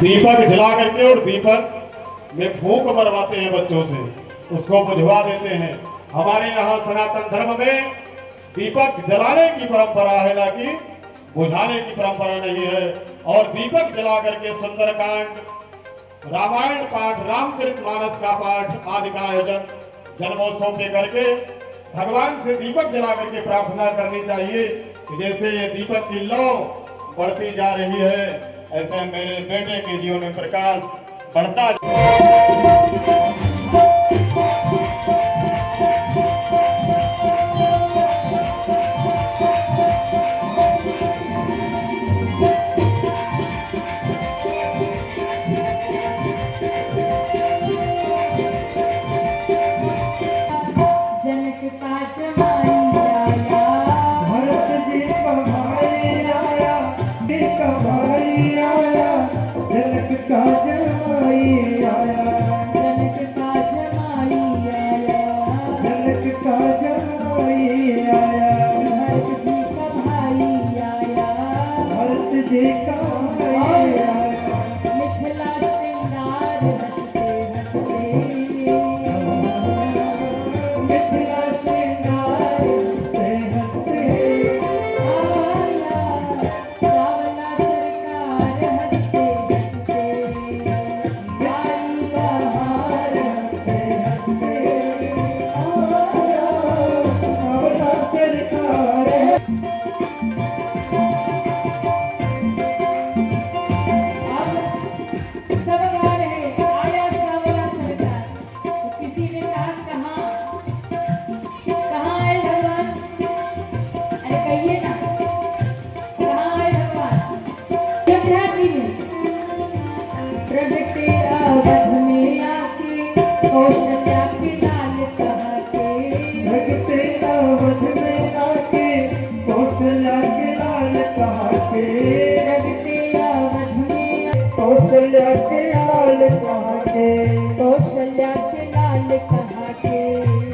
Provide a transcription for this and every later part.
दीपक जला करके और दीपक में फूंक मरवाते हैं बच्चों से, उसको बुझवा देते हैं। हमारे यहाँ सनातन धर्म में दीपक जलाने की परंपरा है, ना कि बुझाने की परंपरा नहीं है। और दीपक जला करके सुंदरकांड, रामायण पाठ, रामचरितमानस का पाठ आदि का आयोजन जन्मोत्सव पे करके भगवान से दीपक जला करके प्रार्थना करनी चाहिए कि जैसे ये दीपक की लौ बढ़ती जा रही है, ऐसे मेरे बेटे के जीवन में प्रकाश बढ़ता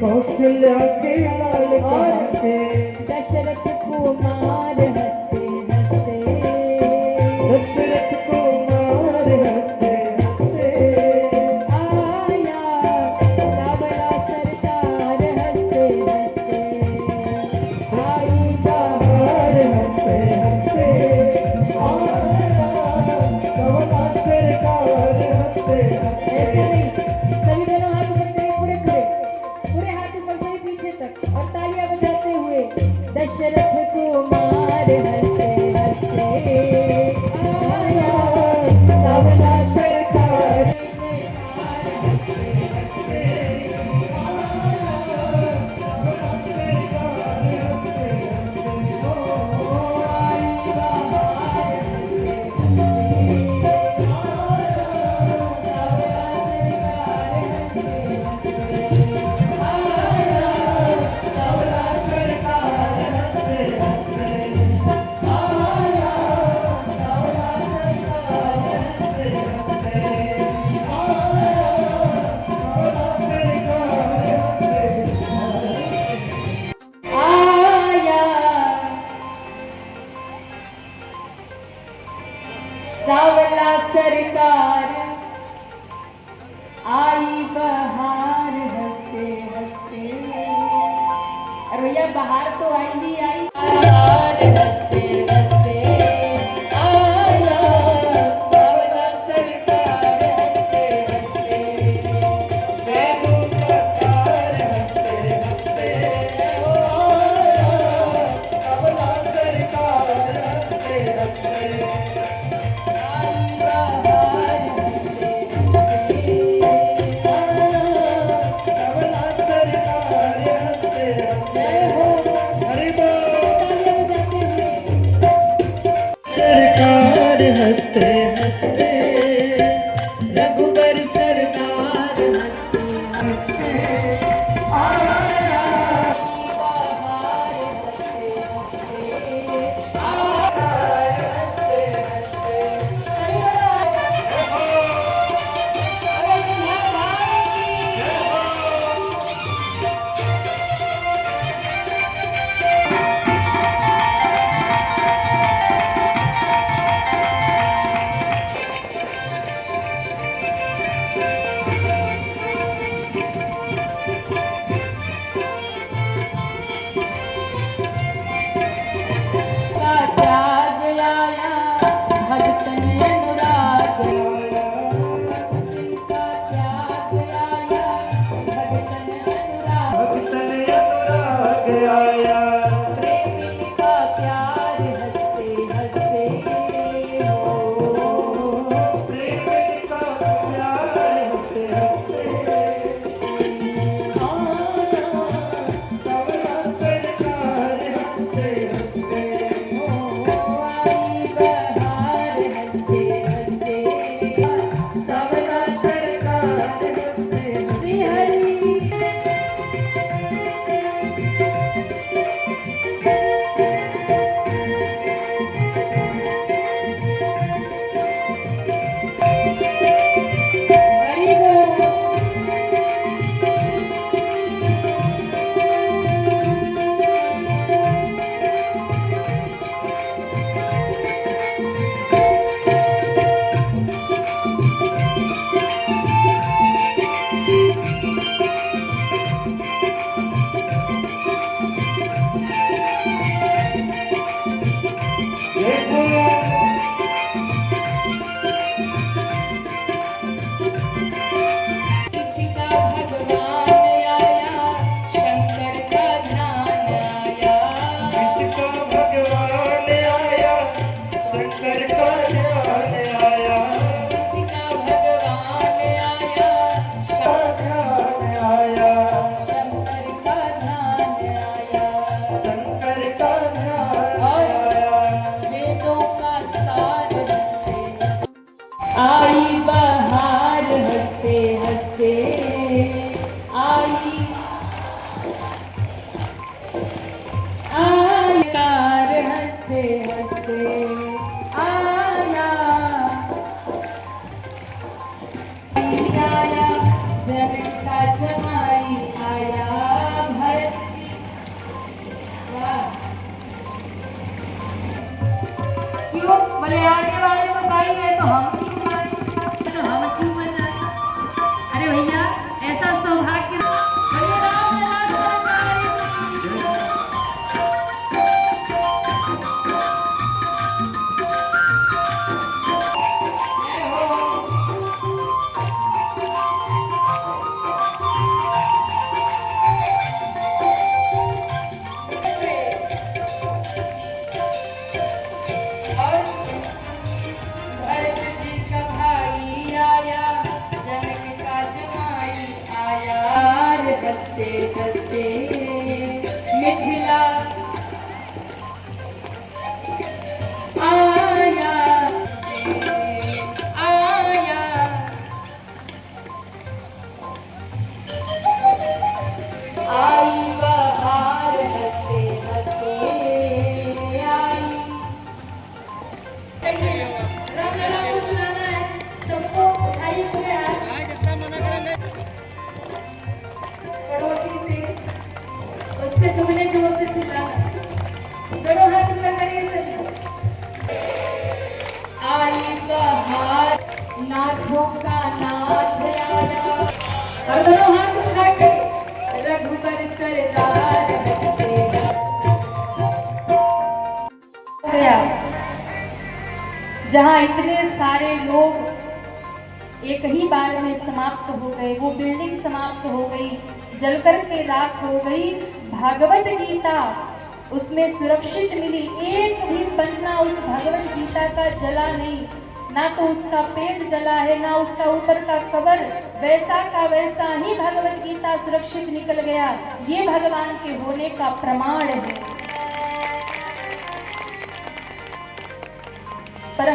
कौशल्या के लाल के दशरथ कुमार हंसते हंसते, दशरथ कुमार हंसते हंसते आया, सावला सरकार हंसते हंसते आई, बाहर हंसते हंसते आया, सावला सरकार हंसते हंसते। ऐसा नहीं, सभी दोनों हाथ करते हैं, पूरे पूरे हाथ ऊपर से पीछे तक और तालियां बजाते हुए दशरथ कुमार हंसते हंसते आया, सावला सरकार हंसते हंसते आया, सावला सरकार हंसते हंसते ओ आई, बाहर हंसते हंसते आया, सावला सरकार हंसते हंसते आया, सावला सरकार हंसते हंसते आया, सावला सरकार हंसते हंसते आया, सावला सरकार हंसते आया, सावला सरकार आई, बहार हंसते हंसते। अरे भैया बहार तो आई ही आई, सार हंसते हंसते आया, सावला सरकार हंसते हंसते, बैलों का सार हंसते हंसते आया, सावला सरकार हंसते हंसते आई, बहार हंसते हंसते आया, सावला सरकार हंसते हंसते। हरि बोल। बोले आगे वाले तो गाई है तो हम क्यों गाएं, तो हम क्यों बजाएं। अरे भैया ऐसा सौभाग्य बोले रामलला सरकार और भरत जी का भाई आया, जनक का जमाई आया, हंसते हंसते मिथिला आया, हंसते आया। आई बहार हंसते हंसते आई। रामलला को सुनाना है, सबको उठाइए पूरे हाथ। पड़ोसी से उससे तुमने जोर से चिल्लाना, दोनों हाथ ऊपर करिए सभी। आई बहार नाथों का नाथ आया, और दोनों हाथ उठा के रघुबर सरदार हंसते गया। जहाँ इतने सारे लोग एक ही बार में समाप्त हो गए, वो बिल्डिंग समाप्त हो गई, जलकर के राख हो गई। भागवत गीता उसमें सुरक्षित मिली, एक भी पन्ना उस भगवत गीता का जला नहीं, ना तो उसका पेज जला है ना उसका ऊपर का कवर, वैसा का वैसा ही भगवत गीता सुरक्षित निकल गया। ये भगवान के होने का प्रमाण है। पर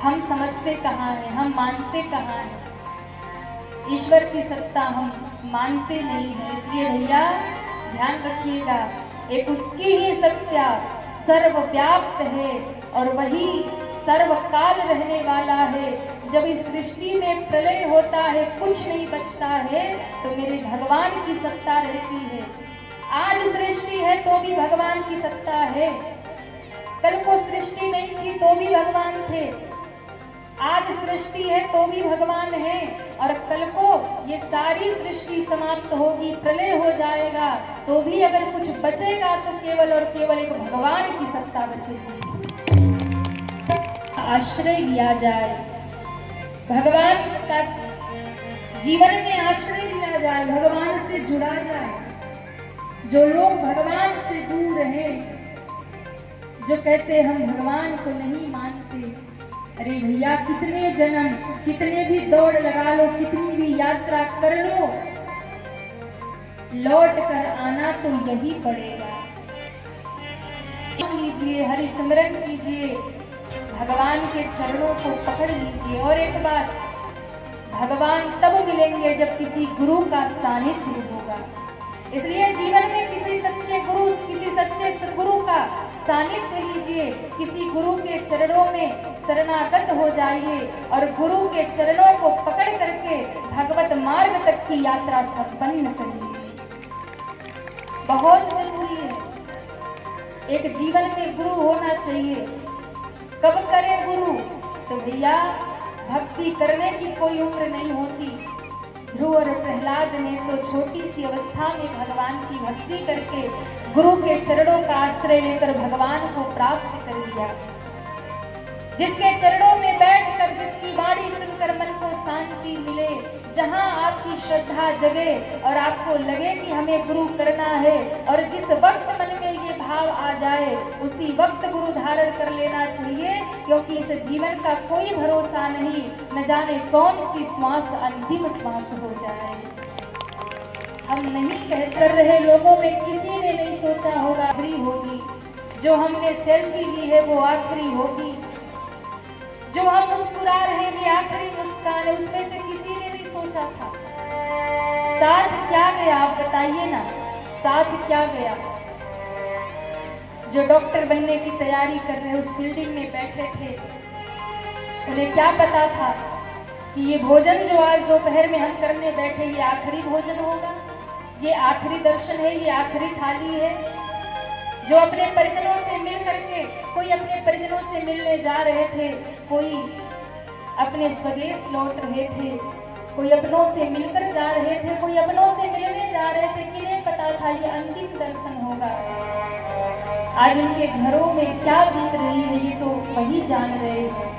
हम समझते कहाँ हैं, हम मानते कहाँ हैं। ईश्वर की सत्ता हम मानते नहीं हैं। इसलिए भैया ध्यान रखिएगा, एक उसकी ही सत्ता सर्वव्याप्त है और वही सर्वकाल रहने वाला है। जब इस सृष्टि में प्रलय होता है, कुछ नहीं बचता है, तो मेरे भगवान की सत्ता रहती है। आज सृष्टि है तो भी भगवान की सत्ता है, कल को सृष्टि नहीं थी तो भी भगवान थे, आज सृष्टि है तो भी भगवान है, और कल को ये सारी सृष्टि समाप्त होगी, प्रलय हो जाएगा, तो भी अगर कुछ बचेगा तो केवल और केवल एक भगवान की सत्ता बचेगी। आश्रय लिया जाए, भगवान का जीवन में आश्रय लिया जाए, भगवान से जुड़ा जाए। जो लोग भगवान से दूर हैं, जो कहते हम भगवान को नहीं मानते, अरे भैया कितने जन्म, कितने भी दौड़ लगा लो, कितनी भी यात्रा कर लो, लौट कर आना तो यही पड़ेगा। लीजिए, हरि सिमरन कीजिए, भगवान के चरणों को पकड़ लीजिए। और एक बात, भगवान तब मिलेंगे जब किसी गुरु का सानिध्य होगा। इसलिए जीवन में किसी सच्चे गुरु, किसी सच्चे सद्गुरु का सानिध्य लीजिए, किसी गुरु के चरणों में शरणागत हो जाइए और गुरु के चरणों को पकड़ करके भगवत मार्ग तक की यात्रा संपन्न करिए। बहुत जरूरी है, एक जीवन में गुरु होना चाहिए। कब करें गुरु? तो भैया भक्ति करने की कोई उम्र नहीं होती। ध्रुव और प्रहलाद ने तो छोटी सी अवस्था में भगवान की भक्ति करके गुरु के चरणों का आश्रय लेकर भगवान को प्राप्त कर लिया। जिसके चरणों में बैठकर, जिसकी वाणी सुनकर मन को शांति मिले, जहां आपकी श्रद्धा जगे और आपको लगे कि हमें गुरु करना है, और जिस वक्त मन में ये भाव आ जाए उसी वक्त गुरु धारण कर लेना चाहिए, क्योंकि इस जीवन का कोई भरोसा नहीं, न जाने कौन सी श्वास अंतिम श्वास हो जाए। हम नहीं कह कर रहे, लोगों में किसी ने नहीं सोचा होगा आखिरी होगी, जो हमने सेल्फी ली है वो आखिरी होगी, जो हम मुस्कुरा रहे हैं ये आखिरी मुस्कान है, उसमें से किसी ने नहीं सोचा था। साथ क्या गया आप बताइए ना, साथ क्या गया? जो डॉक्टर बनने की तैयारी कर रहे उस बिल्डिंग में बैठे थे, उन्हें क्या पता था कि ये भोजन जो आज दोपहर में हम करने बैठे ये आखिरी भोजन होगा, ये आखिरी दर्शन है, ये आखिरी थाली है। जो अपने परिजनों से मिल करके, कोई अपने परिजनों से मिलने जा रहे थे, कोई अपने स्वदेश लौट रहे थे, कोई अपनों से मिलकर जा रहे थे, कोई अपनों से मिलने जा रहे थे। किन्हें पता था ये अंतिम दर्शन होगा। आज उनके घरों में क्या बीत रही है ये तो वही जान रहे हैं।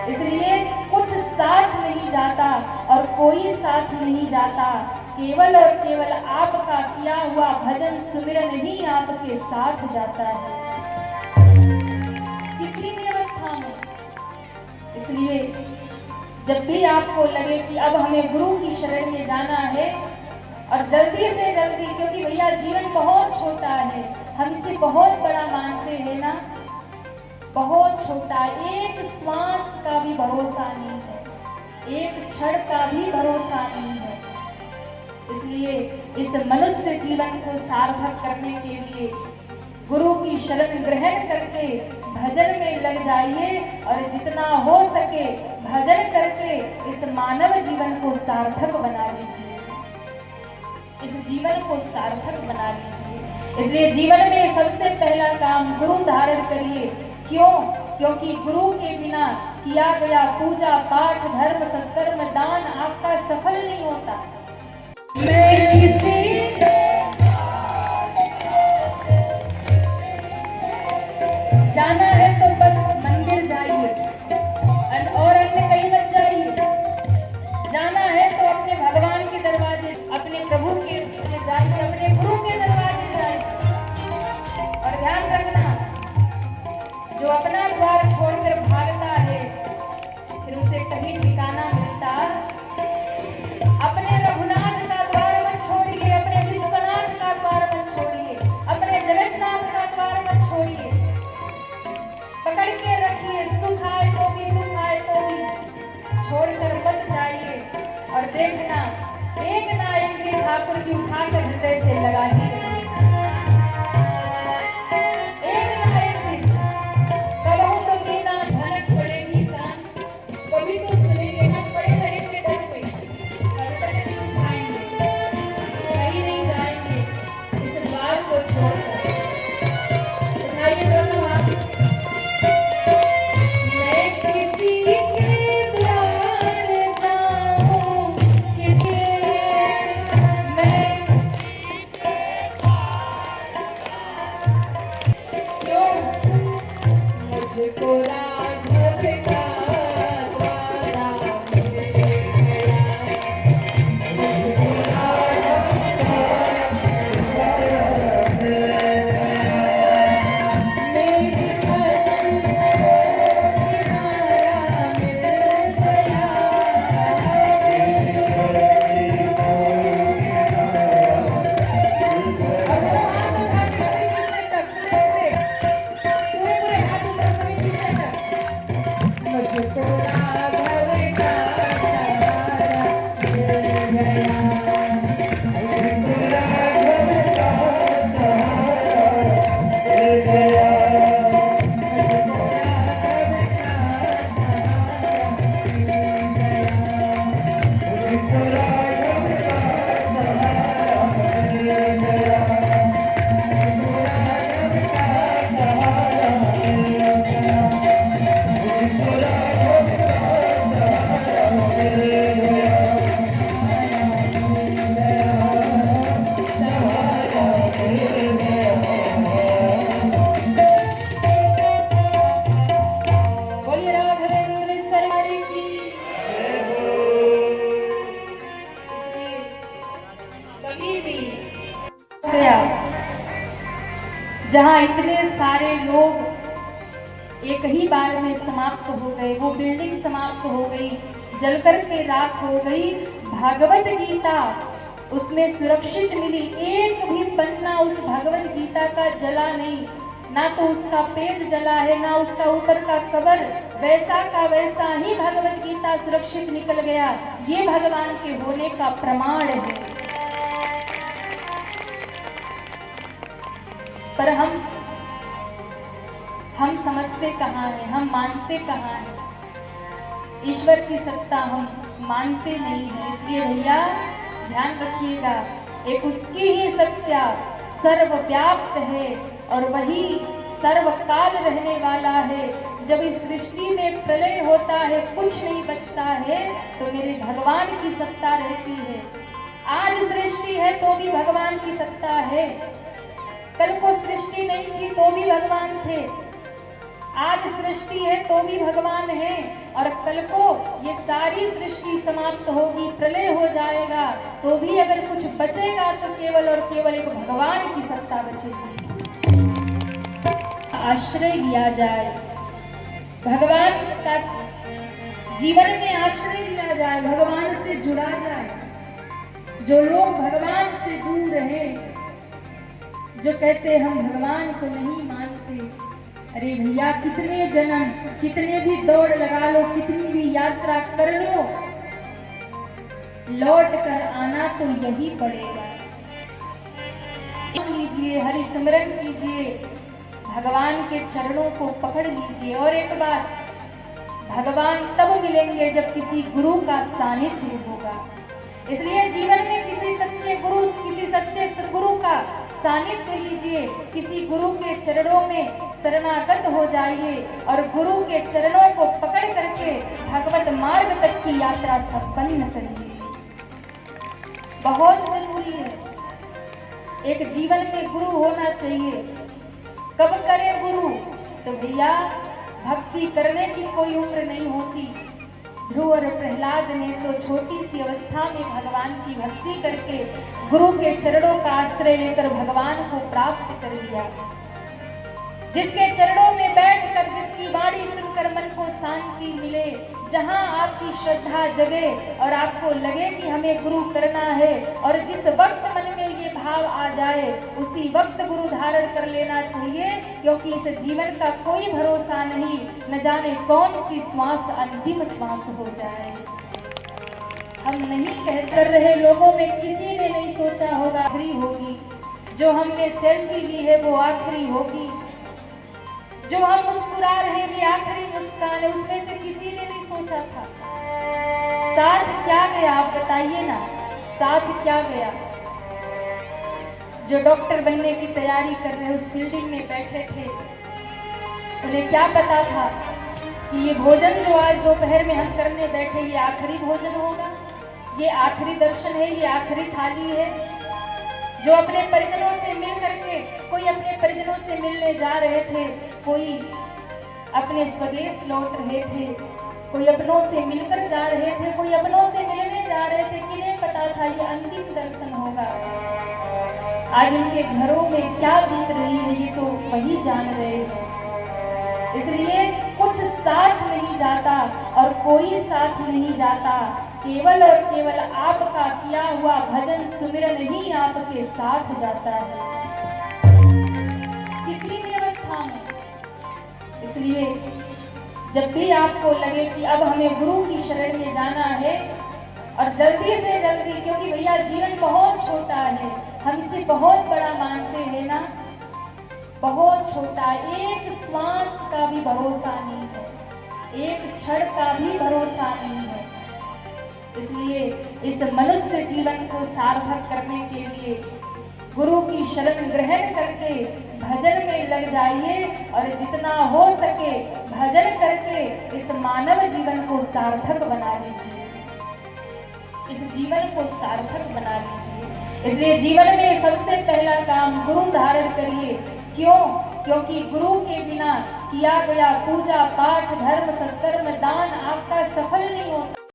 इसलिए कुछ साथ नहीं जाता और कोई साथ नहीं जाता, केवल और केवल आपका किया हुआ भजन सुमिरन ही आपके साथ जाता है किसी भी अवस्था में। इसलिए जब भी आपको लगे कि अब हमें गुरु की शरण में जाना है, और जल्दी से जल्दी, क्योंकि भैया जीवन बहुत छोटा है, हम इसे बहुत बड़ा मानते हैं ना, बहुत छोटा, एक श्वास का भी भरोसा नहीं है, एक क्षण का भी भरोसा नहीं है। इसलिए इस मनुष्य जीवन को सार्थक करने के लिए गुरु की शरण ग्रहण करके भजन में लग जाइए, और जितना हो सके भजन करके इस मानव जीवन को सार्थक बना लीजिए, इस जीवन को सार्थक बना लीजिए। इसलिए जीवन में सबसे पहला काम गुरु धारण करिए। क्यों? क्योंकि गुरु के बिना किया गया पूजा पाठ धर्म सत्कर्म दान आपका सफल नहीं होता। मैं किसी जाना है तो बस मंदिर जाइए और अन्य कहीं मत जाइए। जाना है तो अपने भगवान के दरवाजे, अपने प्रभु के जाइए, अपने गुरु के दरवाजे जाइए। और ध्यान रखना, जो अपना द्वार छोड़कर भागता है फिर उसे कहीं ठिकाना मिलता। अपने रघुनाथ का द्वार मत छोड़िए, अपने विश्वनाथ का द्वार मत छोड़िए, अपने जगन्नाथ का द्वार मत छोड़िए। पकड़ के रखिए, सुख आए तो भी दुख आए तो भी छोड़कर मत जाइए। और देखना एक ना एक दिन ठाकुर जी उठाकर हृदय से लगा ही रखिए। एक ना एक दिन कबहू तो बिना धनक पड़ेगी कान, कभी तो सुनेंगे हम पड़े रहेंगे डर पे, पर तक नहीं उठाएंगे, कहीं नहीं जाएंगे इस द्वार को छोड़कर। उठाइए दोनों हाथ। मैं किसी के द्वार जाऊं, किसी मैं क्यों मुझको राघव का द्वारा मिल मेरी हंसी मुझको राघव का सहारा मिल गया। बोलिए राघवेंद्र सरकार की। इसलिए कभी भी गया जहाँ इतने सारे लोग एक ही बार में समाप्त हो गए, वो बिल्डिंग समाप्त हो गई, जलकर के राख हो गई। भागवत गीता उसमें सुरक्षित मिली, एक भी पन्ना उस भगवत गीता का जला नहीं, ना तो उसका पेज जला है ना उसका ऊपर का कवर, वैसा का वैसा ही भगवत गीता सुरक्षित निकल गया। ये भगवान के होने का प्रमाण है। पर हम समझते कहाँ हैं, हम मानते कहाँ हैं, ईश्वर की सत्ता हम मानते नहीं हैं। इसलिए भैया ध्यान रखिएगा, एक उसकी ही सत्ता सर्वव्याप्त है और वही सर्वकाल रहने वाला है। जब इस सृष्टि में प्रलय होता है, कुछ नहीं बचता है, तो मेरे भगवान की सत्ता रहती है। आज सृष्टि है तो भी भगवान की सत्ता है, कल को सृष्टि नहीं थी तो भी भगवान थे। आज सृष्टि है तो भी भगवान है, और कल को ये सारी सृष्टि समाप्त होगी, प्रलय हो जाएगा, तो भी अगर कुछ बचेगा तो केवल और केवल एक भगवान की सत्ता बचेगी। आश्रय लिया जाए, भगवान का जीवन में आश्रय लिया जाए, भगवान से जुड़ा जाए। जो लोग भगवान से दूर हैं, जो कहते हम भगवान को नहीं मानते, अरे भैया कितने जन्म, कितने भी दौड़ लगा लो, कितनी भी यात्रा कर लो, लौट कर आना तो यही पड़ेगा। लीजिए, हरि सिमरन कीजिए, भगवान के चरणों को पकड़ लीजिए। और एक बात, भगवान तब मिलेंगे जब किसी गुरु का सानिध्य होगा। इसलिए जीवन में किसी सच्चे गुरु, किसी सच्चे सद्गुरु का सानिध्य लीजिए, किसी गुरु के चरणों में शरणागत हो जाइए और गुरु के चरणों को पकड़ करके भगवत मार्ग तक की यात्रा संपन्न करिए। बहुत जरूरी है, एक जीवन में गुरु होना चाहिए। कब करे गुरु? तो भैया भक्ति करने की कोई उम्र नहीं होती। ध्रुव और प्रहलाद ने तो छोटी सी अवस्था में भगवान की भक्ति करके गुरु के चरणों का आश्रय लेकर भगवान को प्राप्त कर लिया। जिसके चरणों में बैठकर, जिसकी वाणी सुनकर मन को शांति मिले, जहां आपकी श्रद्धा जगे और आपको लगे कि हमें गुरु करना है, और जिस वक्त मन में ये भाव आ जाए उसी वक्त गुरु धारण कर लेना चाहिए, क्योंकि इस जीवन का कोई भरोसा नहीं, न जाने कौन सी श्वास अंतिम श्वास हो जाए। हम नहीं कह कर रहे, लोगों में किसी ने नहीं सोचा होगा आखिरी होगी, जो हमने सेल्फी ली है वो आखिरी होगी, जो हम मुस्कुरा रहे हैं ये आखिरी मुस्कान है, उसमें से किसी ने नहीं सोचा था। साथ क्या गया, आप बताइए ना, साथ क्या गया? जो डॉक्टर बनने की तैयारी कर रहे उस बिल्डिंग में बैठे थे, उन्हें क्या पता था कि ये भोजन जो आज दोपहर में हम करने बैठे ये आखिरी भोजन होगा, ये आखिरी दर्शन है, ये आखिरी थाली है। जो अपने परिजनों से मिल करके, कोई अपने परिजनों से मिलने जा रहे थे, कोई अपने स्वदेश लौट रहे थे, कोई अपनों से मिलकर जा रहे थे, कोई अपनों से मिलने जा रहे थे, किन्हें पता था ये अंतिम दर्शन होगा। आज उनके घरों में क्या बीत रही है ये तो वही जान रहे हैं। इसलिए कुछ साथ नहीं जाता और कोई साथ नहीं जाता, केवल और केवल आपका किया हुआ भजन सुमिरन ही आपके साथ जाता है किसी भी अवस्था में। इसलिए जब भी आपको लगे कि अब हमें गुरु की शरण में जाना है, और जल्दी से जल्दी, क्योंकि भैया जीवन बहुत छोटा है, हम इसे बहुत बड़ा मानते हैं ना, बहुत छोटा, एक श्वास का भी भरोसा नहीं है, एक क्षण का भी भरोसा नहीं है। इसलिए इस मनुष्य जीवन को सार्थक करने के लिए गुरु की शरण ग्रहण करके भजन में लग जाइए, और जितना हो सके भजन करके इस मानव जीवन को सार्थक बना लीजिए, इस जीवन को सार्थक बना लीजिए। इसलिए जीवन में सबसे पहला काम गुरु धारण करिए। क्यों? क्योंकि गुरु के बिना किया गया पूजा पाठ धर्म सत्कर्म दान आपका सफल नहीं होता।